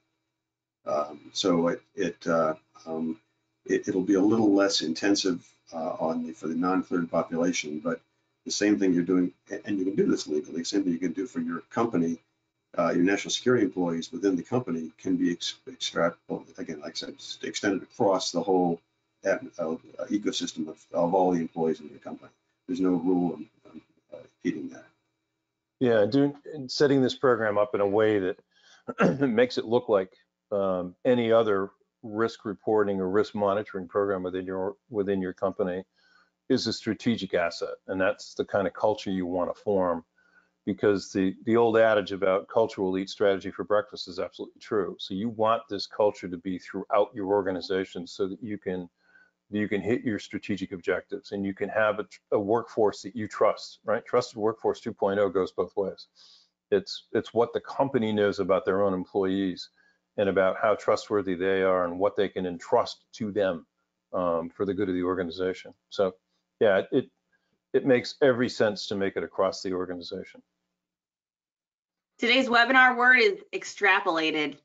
So it'll be a little less intensive for the non-cleared population, but the same thing you're doing, and you can do this legally, same thing you can do for your company, your national security employees within the company can be extrapolated, again, like I said, extended across the whole ecosystem of all the employees in your company. There's no rule on heeding that. Yeah, setting this program up in a way that makes it look like any other risk reporting or risk monitoring program within your company is a strategic asset, and that's the kind of culture you want to form, because the old adage about culture will eat strategy for breakfast is absolutely true. So you want this culture to be throughout your organization so that you can hit your strategic objectives, and you can have a workforce that you trust, right? Trusted Workforce 2.0 goes both ways. It's what the company knows about their own employees and about how trustworthy they are and what they can entrust to them for the good of the organization. So yeah, it makes every sense to make it across the organization. Today's webinar word is extrapolated.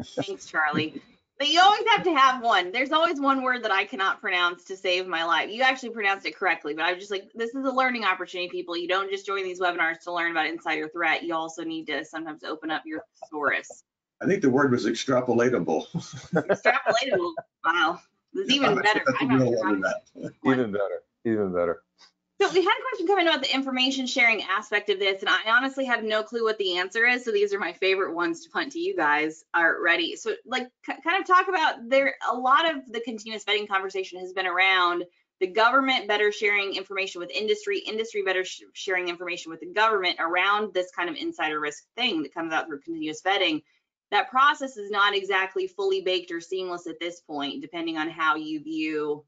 Thanks, Charlie. But you always have to have one. There's always one word that I cannot pronounce to save my life. You actually pronounced it correctly, but I was just like, this is a learning opportunity, people. You don't just join these webinars to learn about insider threat. You also need to sometimes open up your thesaurus. I think the word was extrapolatable. Extrapolatable. Wow. This is even better. Even better. Even better. So we had a question come in about the information sharing aspect of this, and I honestly have no clue what the answer is. So these are my favorite ones to punt to you guys. Are ready? So like kind of talk about a lot of the continuous vetting conversation has been around the government better sharing information with industry, industry better sharing information with the government around this kind of insider risk thing that comes out through continuous vetting. That process is not exactly fully baked or seamless at this point, depending on how you view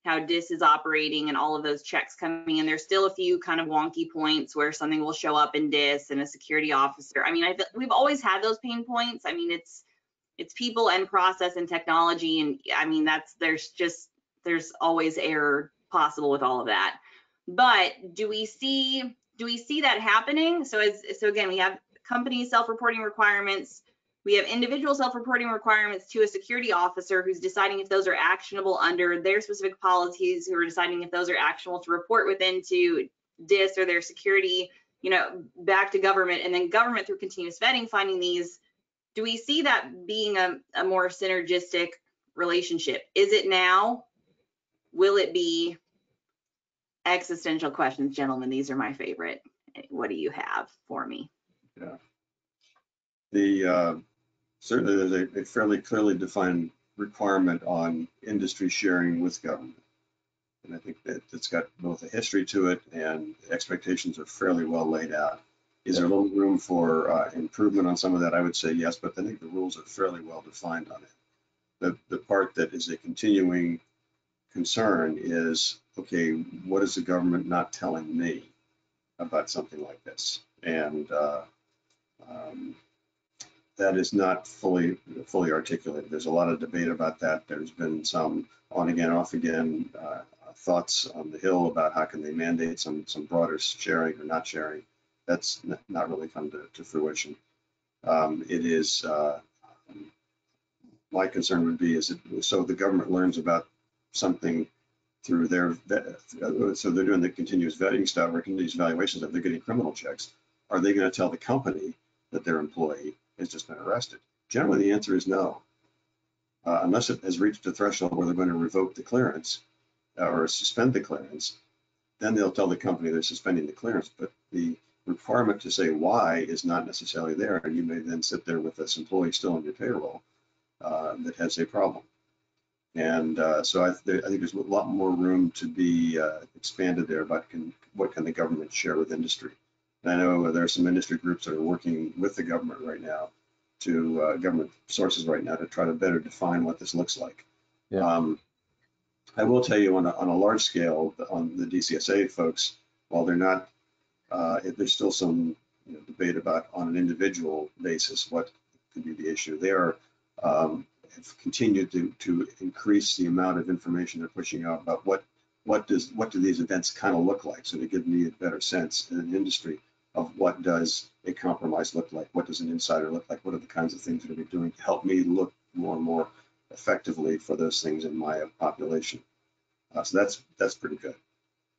how DIS is operating and all of those checks coming in. There's still a few kind of wonky points where something will show up in DIS and a security officer. I mean, we've always had those pain points. I mean, it's people and process and technology, and I mean there's always error possible with all of that. But do we see that happening? So again, we have company self-reporting requirements. We have individual self-reporting requirements to a security officer who's deciding if those are actionable under their specific policies, who are deciding if those are actionable to report within to DIS or their security, back to government, and then government through continuous vetting finding these. Do we see that being a more synergistic relationship? Is it now? Will it be? Existential questions, gentlemen. These are my favorite. What do you have for me? Yeah. Certainly there's a fairly clearly defined requirement on industry sharing with government. And I think that it's got both a history to it and expectations are fairly well laid out. Is there a little room for improvement on some of that? I would say yes, but I think the rules are fairly well defined on it. The part that is a continuing concern is, okay, what is the government not telling me about something like this? And that is not fully articulated. There's a lot of debate about that. There's been some on again, off again thoughts on the Hill about how can they mandate some broader sharing or not sharing. That's not really come to fruition. It is, my concern would be, is it so the government learns about something through their, so they're doing the continuous vetting stuff or continuous evaluations of they're getting criminal checks. Are they going to tell the company that their employee has just been arrested? Generally, the answer is no. Unless it has reached a threshold where they're going to revoke the clearance or suspend the clearance, then they'll tell the company they're suspending the clearance. But the requirement to say why is not necessarily there, and you may then sit there with this employee still on your payroll that has a problem. And so I think there's a lot more room to be expanded there about what can the government share with industry. And I know there are some industry groups that are working with the government right now, government sources right now, to try to better define what this looks like. Yeah. I will tell you on a large scale, on the DCSA folks, while they're not, there's still some debate about on an individual basis what could be the issue. They are have continued to increase the amount of information they're pushing out about what do these events kind of look like, so to give me a better sense in an industry of what does a compromise look like, what does an insider look like, what are the kinds of things that they're doing to help me look more and more effectively for those things in my population. So that's pretty good.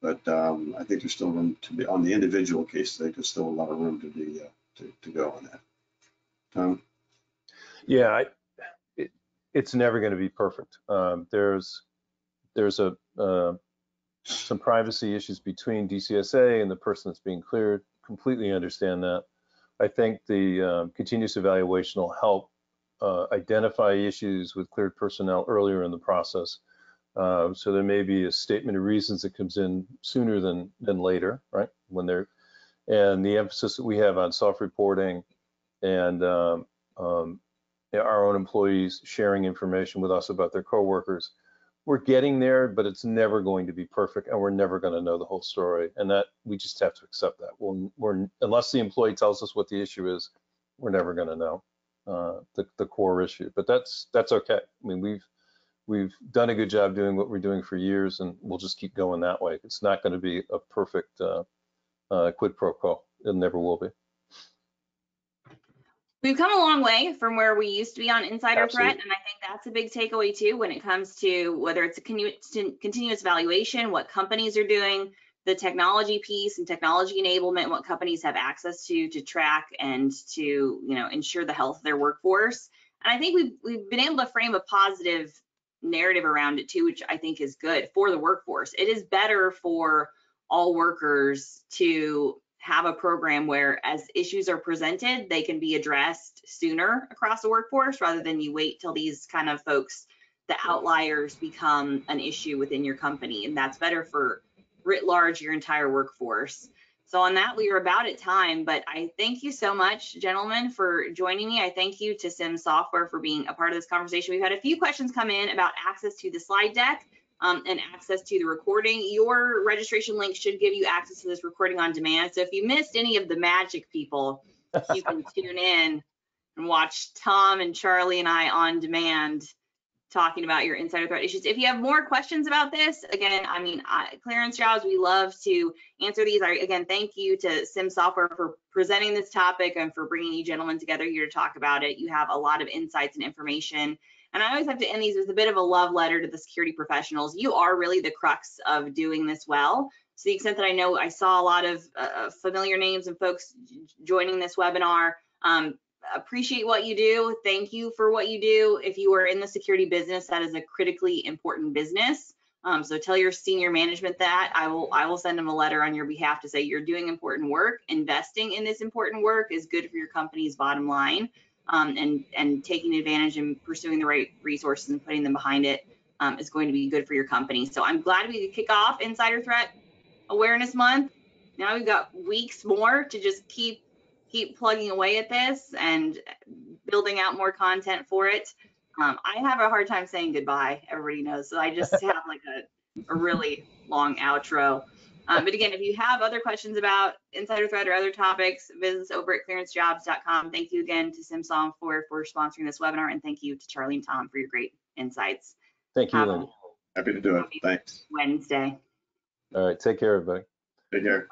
But I think there's still room to be on the individual case. I think there's still a lot of room to be to go on that. Tom? Yeah, it's never going to be perfect. There's some privacy issues between DCSA and the person that's being cleared. Completely understand that. I think the continuous evaluation will help identify issues with cleared personnel earlier in the process. So there may be a statement of reasons that comes in sooner than later, right? When they're, and the emphasis that we have on self-reporting and our own employees sharing information with us about their coworkers, we're getting there, but it's never going to be perfect, and we're never going to know the whole story, and that we just have to accept that. We're unless the employee tells us what the issue is, we're never going to know the core issue. But that's okay. I mean, we've done a good job doing what we're doing for years, and we'll just keep going that way. It's not going to be a perfect quid pro quo. It never will be. We've come a long way from where we used to be on insider Absolutely. threat, and I think that's a big takeaway too when it comes to whether it's a continuous evaluation, what companies are doing, the technology piece and technology enablement, what companies have access to track and to ensure the health of their workforce. And I think we've been able to frame a positive narrative around it too, which I think is good for the workforce. It is better for all workers to have a program where as issues are presented, they can be addressed sooner across the workforce rather than you wait till these kind of folks, the outliers, become an issue within your company. And that's better for writ large your entire workforce. So on that, we are about at time, but I thank you so much, gentlemen, for joining me. I thank you to Sim Software for being a part of this conversation. We've had a few questions come in about access to the slide deck and access to the recording. Your registration link should give you access to this recording on demand. So if you missed any of the magic, people, you can tune in and watch Tom and Charlie and I on demand talking about your insider threat issues. If you have more questions about this, again, I mean, clearance jobs, we love to answer these. Again, thank you to Sim Software for presenting this topic and for bringing you gentlemen together here to talk about it. You have a lot of insights and information. And I always have to end these with a bit of a love letter to the security professionals. You are really the crux of doing this well. To the extent that I know, I saw a lot of familiar names and folks joining this webinar. Appreciate what you do. Thank you for what you do. If you are in the security business, that is a critically important business. So tell your senior management that. I will send them a letter on your behalf to say you're doing important work. Investing in this important work is good for your company's bottom line. And taking advantage and pursuing the right resources and putting them behind it is going to be good for your company. So I'm glad we could kick off Insider Threat Awareness Month. Now we've got weeks more to just keep plugging away at this and building out more content for it. I have a hard time saying goodbye, everybody knows, so I just have like a really long outro. But again, if you have other questions about Insider Threat or other topics, visit us over at clearancejobs.com. Thank you again to Sim Software for sponsoring this webinar, and thank you to Charlie and Tom for your great insights. Thank you, Linda. Happy to do it. Thanks. Wednesday. All right, take care, everybody. Take care.